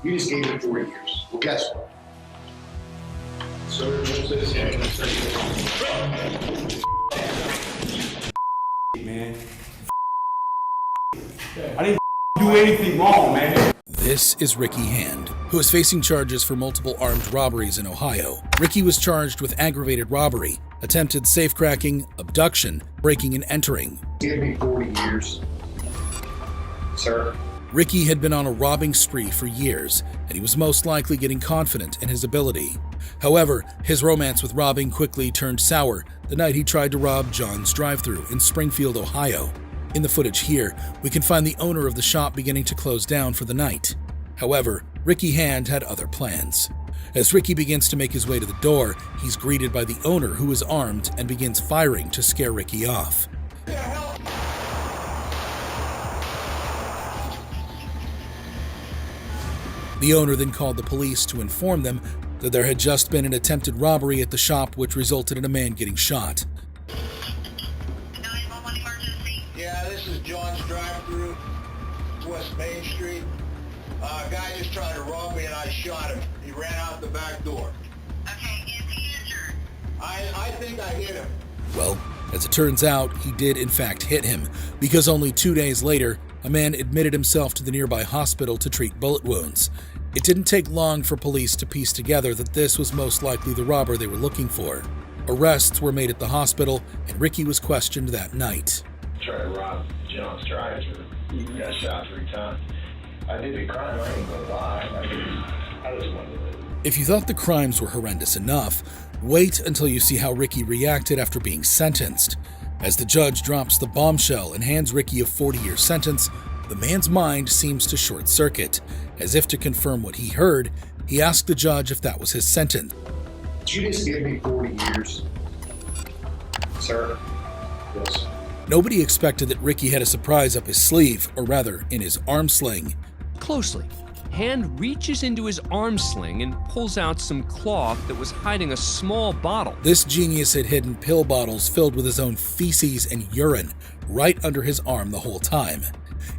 You just gave him 40 years. Well, guess what? Sir, what's this? Man. I didn't do anything wrong, man. This is Ricky Hand, who is facing charges for multiple armed robberies in Ohio. Ricky was charged with aggravated robbery, attempted safecracking, abduction, breaking and entering. Give me 40 years. Sir? Ricky had been on a robbing spree for years, and he was most likely getting confident in his ability. However, his romance with robbing quickly turned sour the night he tried to rob John's drive-thru in Springfield, Ohio. In the footage here, we can find the owner of the shop beginning to close down for the night. However, Ricky Hand had other plans. As Ricky begins to make his way to the door, he's greeted by the owner, who is armed and begins firing to scare Ricky off. The owner then called the police to inform them that there had just been an attempted robbery at the shop, which resulted in a man getting shot. 911 emergency. Yeah, this is John's drive-thru, West Main Street. A guy just tried to rob me and I shot him. He ran out the back door. Okay, is he injured? I think I hit him. Well, as it turns out, he did in fact hit him, because only 2 days later, a man admitted himself to the nearby hospital to treat bullet wounds. It didn't take long for police to piece together that this was most likely the robber they were looking for. Arrests were made at the hospital, and Ricky was questioned that night. Tried to rob John's drive-thru. Got shot 3 times. I did the crime, I ain't gonna lie. I just wanted to live. If you thought the crimes were horrendous enough, wait until you see how Ricky reacted after being sentenced. As the judge drops the bombshell and hands Ricky a 40-year sentence, the man's mind seems to short-circuit. As if to confirm what he heard, he asked the judge if that was his sentence. Did you just give me 40 years? Sir? Yes. Nobody expected that Ricky had a surprise up his sleeve, or rather, in his arm sling. Closely, Hand reaches into his arm sling and pulls out some cloth that was hiding a small bottle. This genius had hidden pill bottles filled with his own feces and urine right under his arm the whole time.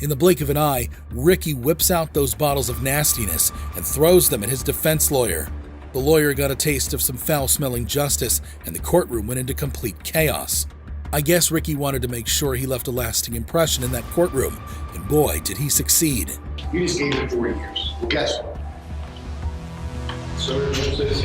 In the blink of an eye, Ricky whips out those bottles of nastiness and throws them at his defense lawyer. The lawyer got a taste of some foul-smelling justice, and the courtroom went into complete chaos. I guess Ricky wanted to make sure he left a lasting impression in that courtroom, and boy, did he succeed. You just gave him 40 years. Well, guess what? Sir, what's this?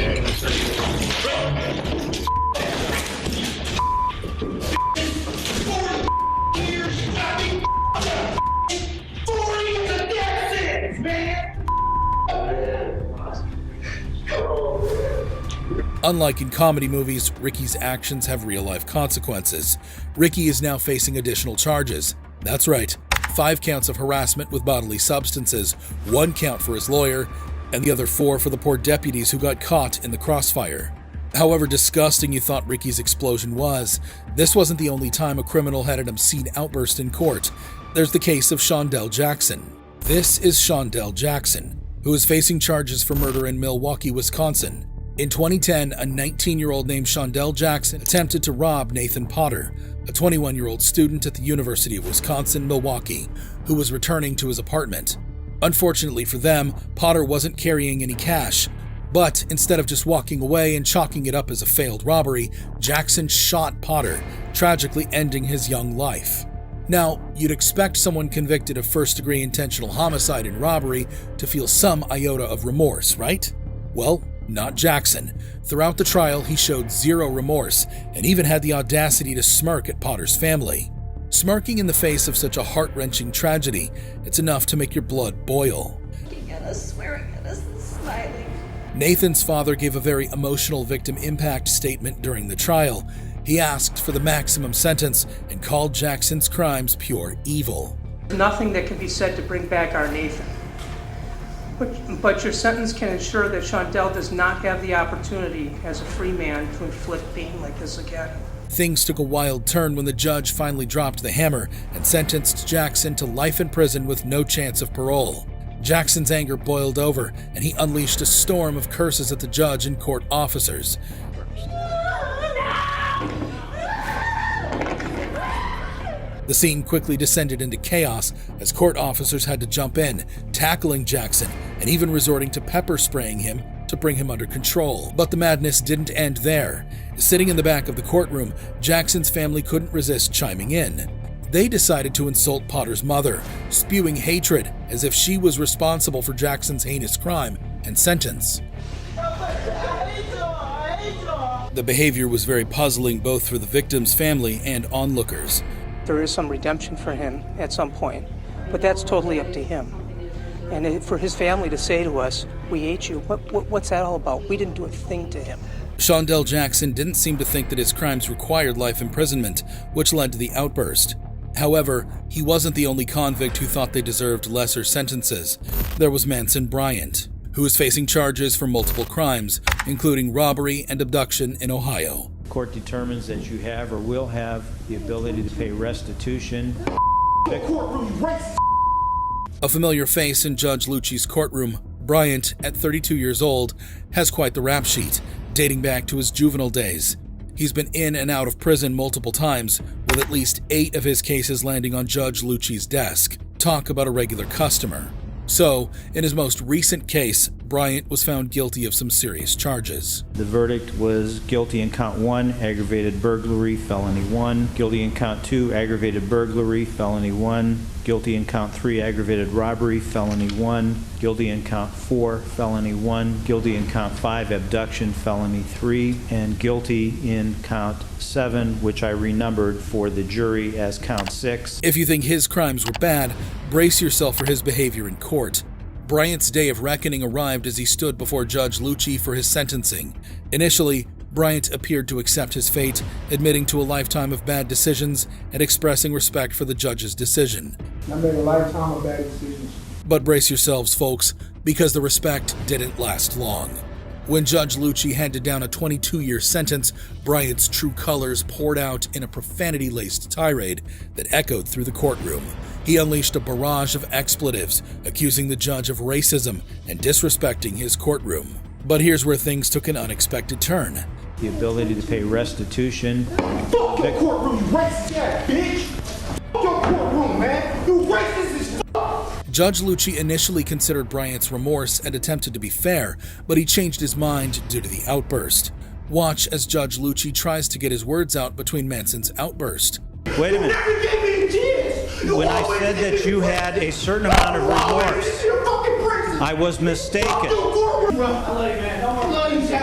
Unlike in comedy movies, Ricky's actions have real-life consequences. Ricky is now facing additional charges. That's right, 5 counts of harassment with bodily substances, 1 count for his lawyer, and the other 4 for the poor deputies who got caught in the crossfire. However disgusting you thought Ricky's explosion was, this wasn't the only time a criminal had an obscene outburst in court. There's the case of Shondell Jackson. This is Shondell Jackson, who is facing charges for murder in Milwaukee, Wisconsin. In 2010, a 19-year-old named Shondell Jackson attempted to rob Nathan Potter, a 21-year-old student at the University of Wisconsin-Milwaukee, who was returning to his apartment. Unfortunately for them, Potter wasn't carrying any cash, but instead of just walking away and chalking it up as a failed robbery, Jackson shot Potter, tragically ending his young life. Now, you'd expect someone convicted of first-degree intentional homicide and robbery to feel some iota of remorse, right? Well, not Jackson. Throughout the trial, he showed 0 remorse and even had the audacity to smirk at Potter's family. Smirking in the face of such a heart-wrenching tragedy, it's enough to make your blood boil. Looking at us, swearing at us, and smiling. Nathan's father gave a very emotional victim impact statement during the trial. He asked for the maximum sentence and called Jackson's crimes pure evil. Nothing that can be said to bring back our Nathan. But your sentence can ensure that Shondell does not have the opportunity as a free man to inflict pain like this again. Things took a wild turn when the judge finally dropped the hammer and sentenced Jackson to life in prison with no chance of parole. Jackson's anger boiled over, and he unleashed a storm of curses at the judge and court officers. The scene quickly descended into chaos as court officers had to jump in, tackling Jackson and even resorting to pepper spraying him to bring him under control. But the madness didn't end there. Sitting in the back of the courtroom, Jackson's family couldn't resist chiming in. They decided to insult Potter's mother, spewing hatred as if she was responsible for Jackson's heinous crime and sentence. The behavior was very puzzling both for the victim's family and onlookers. There is some redemption for him at some point, but that's totally up to him. And for his family to say to us, "We hate you," what's that all about? We didn't do a thing to him. Shondell Jackson didn't seem to think that his crimes required life imprisonment, which led to the outburst. However, he wasn't the only convict who thought they deserved lesser sentences. There was Manson Bryant, who is facing charges for multiple crimes, including robbery and abduction in Ohio. The court determines that you have or will have the ability to pay restitution. A familiar face in Judge Lucci's courtroom, Bryant, at 32 years old, has quite the rap sheet, dating back to his juvenile days. He's been in and out of prison multiple times, with at least 8 of his cases landing on Judge Lucci's desk. Talk about a regular customer. So, in his most recent case, Bryant was found guilty of some serious charges. The verdict was guilty in count 1, aggravated burglary, felony 1, guilty in count 2, aggravated burglary, felony 1, guilty in count 3, aggravated robbery, felony 1, guilty in count 4, felony 1, guilty in count 5, abduction, felony 3, and guilty in count 7, which I renumbered for the jury as count 6. If you think his crimes were bad, brace yourself for his behavior in court. Bryant's day of reckoning arrived as he stood before Judge Lucci for his sentencing. Initially, Bryant appeared to accept his fate, admitting to a lifetime of bad decisions and expressing respect for the judge's decision. I made a lifetime of bad decisions. But brace yourselves, folks, because the respect didn't last long. When Judge Lucci handed down a 22-year sentence, Bryant's true colors poured out in a profanity-laced tirade that echoed through the courtroom. He unleashed a barrage of expletives, accusing the judge of racism and disrespecting his courtroom. But here's where things took an unexpected turn. The ability to pay restitution. Fuck your courtroom, you racist ass bitch! Fuck your courtroom, man! You racist as fuck! Judge Lucci initially considered Bryant's remorse and attempted to be fair, but he changed his mind due to the outburst. Watch as Judge Lucci tries to get his words out between Manson's outburst. Wait a minute. Never gave me a chance! When I said that you had a certain amount of remorse, I was mistaken.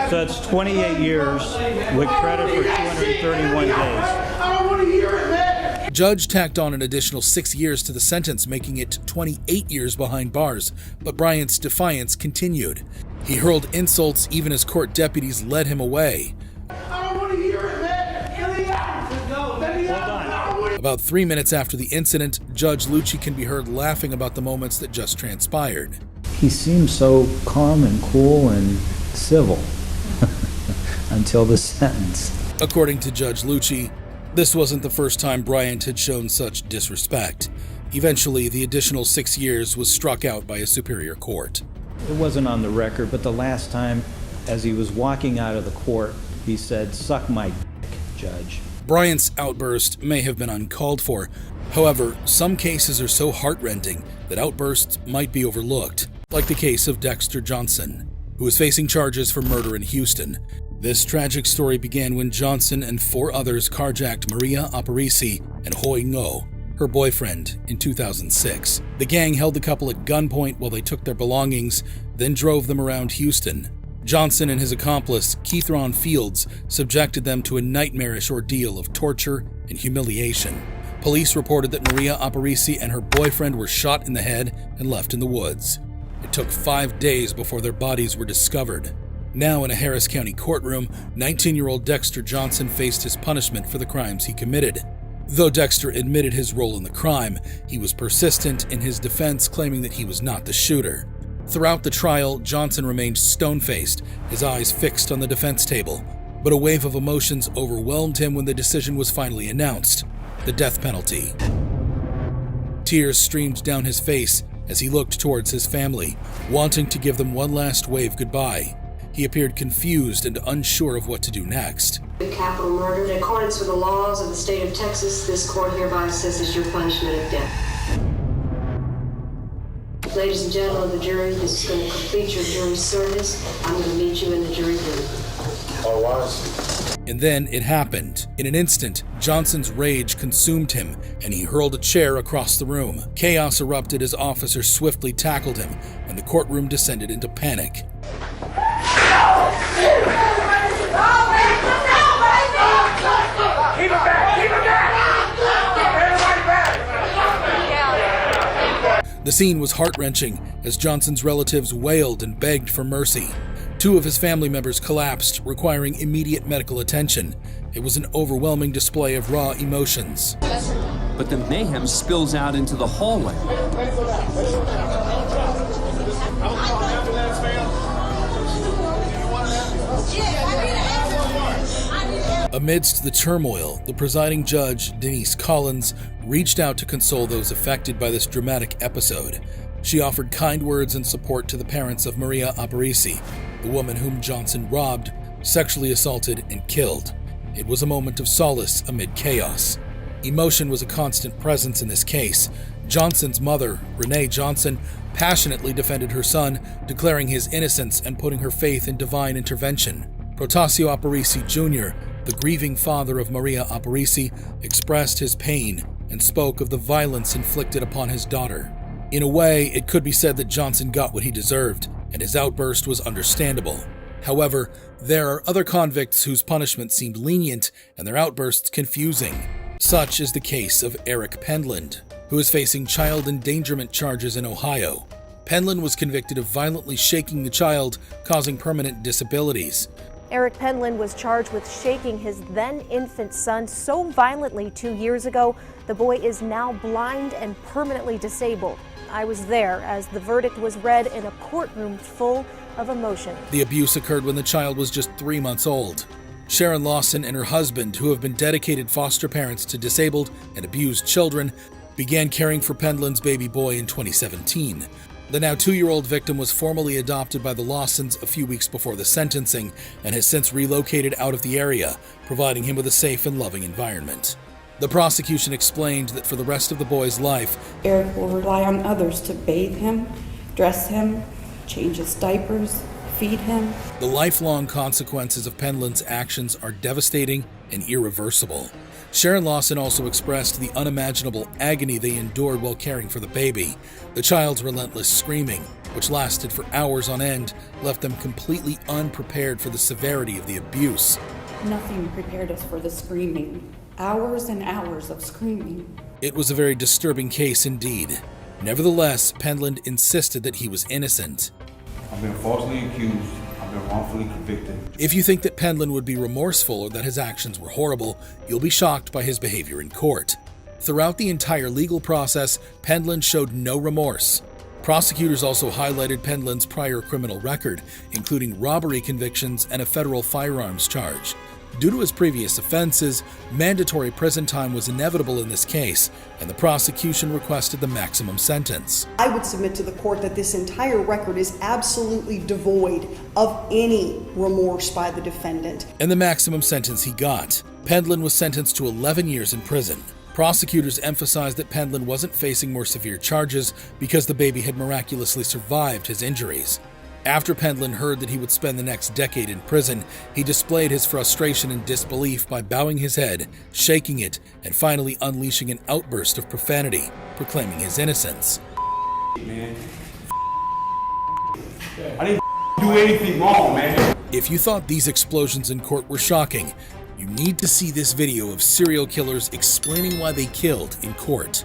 So it's 28 years with credit for 231 days. I don't want to hear it, man! Judge tacked on an additional 6 years to the sentence, making it 28 years behind bars, but Bryant's defiance continued. He hurled insults even as court deputies led him away. I don't want to hear it, man! Let me out! Let me out! About 3 minutes after the incident, Judge Lucci can be heard laughing about the moments that just transpired. He seemed so calm and cool and civil until the sentence. According to Judge Lucci, this wasn't the first time Bryant had shown such disrespect. Eventually, the additional 6 years was struck out by a superior court. It wasn't on the record, but the last time, as he was walking out of the court, he said, "Suck my dick, Judge." Bryant's outburst may have been uncalled for. However, some cases are so heartrending that outbursts might be overlooked, like the case of Dexter Johnson, who is facing charges for murder in Houston. This tragic story began when Johnson and 4 others carjacked Maria Aparici and Hoi Ngo, her boyfriend, in 2006. The gang held the couple at gunpoint while they took their belongings, then drove them around Houston. Johnson and his accomplice, Keithron Fields, subjected them to a nightmarish ordeal of torture and humiliation. Police reported that Maria Aparici and her boyfriend were shot in the head and left in the woods. It took 5 days before their bodies were discovered. Now in a Harris County courtroom, 19-year-old Dexter Johnson faced his punishment for the crimes he committed. Though Dexter admitted his role in the crime, he was persistent in his defense, claiming that he was not the shooter. Throughout the trial, Johnson remained stone-faced, his eyes fixed on the defense table. But a wave of emotions overwhelmed him when the decision was finally announced: the death penalty. Tears streamed down his face as he looked towards his family, wanting to give them one last wave goodbye. He appeared confused and unsure of what to do next. Capital murder, in accordance with the laws of the state of Texas, this court hereby assesses your punishment of death. Ladies and gentlemen of the jury, this is going to complete your jury service. I'm going to meet you in the jury room. All rise. And then it happened. In an instant, Johnson's rage consumed him, and he hurled a chair across the room. Chaos erupted as officers swiftly tackled him, and the courtroom descended into panic. The scene was heart-wrenching as Johnson's relatives wailed and begged for mercy. 2 of his family members collapsed, requiring immediate medical attention. It was an overwhelming display of raw emotions. But the mayhem spills out into the hallway. Amidst the turmoil, the presiding judge, Denise Collins, reached out to console those affected by this dramatic episode. She offered kind words and support to the parents of Maria Aparici, the woman whom Johnson robbed, sexually assaulted, and killed. It was a moment of solace amid chaos. Emotion was a constant presence in this case. Johnson's mother, Renee Johnson, passionately defended her son, declaring his innocence and putting her faith in divine intervention. Protasio Aparici Jr., the grieving father of Maria Aparici, expressed his pain and spoke of the violence inflicted upon his daughter. In a way, it could be said that Johnson got what he deserved, and his outburst was understandable. However, there are other convicts whose punishment seemed lenient and their outbursts confusing. Such is the case of Eric Pendland, who is facing child endangerment charges in Ohio. Pendland was convicted of violently shaking the child, causing permanent disabilities. Eric Pendland was charged with shaking his then-infant son so violently 2 years ago, the boy is now blind and permanently disabled. I was there as the verdict was read in a courtroom full of emotion. The abuse occurred when the child was just 3 months old. Sharon Lawson and her husband, who have been dedicated foster parents to disabled and abused children, began caring for Pendland's baby boy in 2017. The now 2-year-old victim was formally adopted by the Lawsons a few weeks before the sentencing and has since relocated out of the area, providing him with a safe and loving environment. The prosecution explained that for the rest of the boy's life, Eric will rely on others to bathe him, dress him, change his diapers, feed him. The lifelong consequences of Pendland's actions are devastating and irreversible. Sharon Lawson also expressed the unimaginable agony they endured while caring for the baby. The child's relentless screaming, which lasted for hours on end, left them completely unprepared for the severity of the abuse. Nothing prepared us for the screaming. Hours and hours of screaming. It was a very disturbing case indeed. Nevertheless, Pendland insisted that he was innocent. I've been falsely accused. I've been wrongfully convicted. If you think that Pendland would be remorseful or that his actions were horrible, you'll be shocked by his behavior in court. Throughout the entire legal process, Pendland showed no remorse. Prosecutors also highlighted Pendland's prior criminal record, including robbery convictions and a federal firearms charge. Due to his previous offenses, mandatory prison time was inevitable in this case, and the prosecution requested the maximum sentence. I would submit to the court that this entire record is absolutely devoid of any remorse by the defendant. And the maximum sentence he got. Pendland was sentenced to 11 years in prison. Prosecutors emphasized that Pendland wasn't facing more severe charges because the baby had miraculously survived his injuries. After Pendland heard that he would spend the next decade in prison, he displayed his frustration and disbelief by bowing his head, shaking it, and finally unleashing an outburst of profanity, proclaiming his innocence. Man. I didn't do anything wrong, man. If you thought these explosions in court were shocking, you need to see this video of serial killers explaining why they killed in court.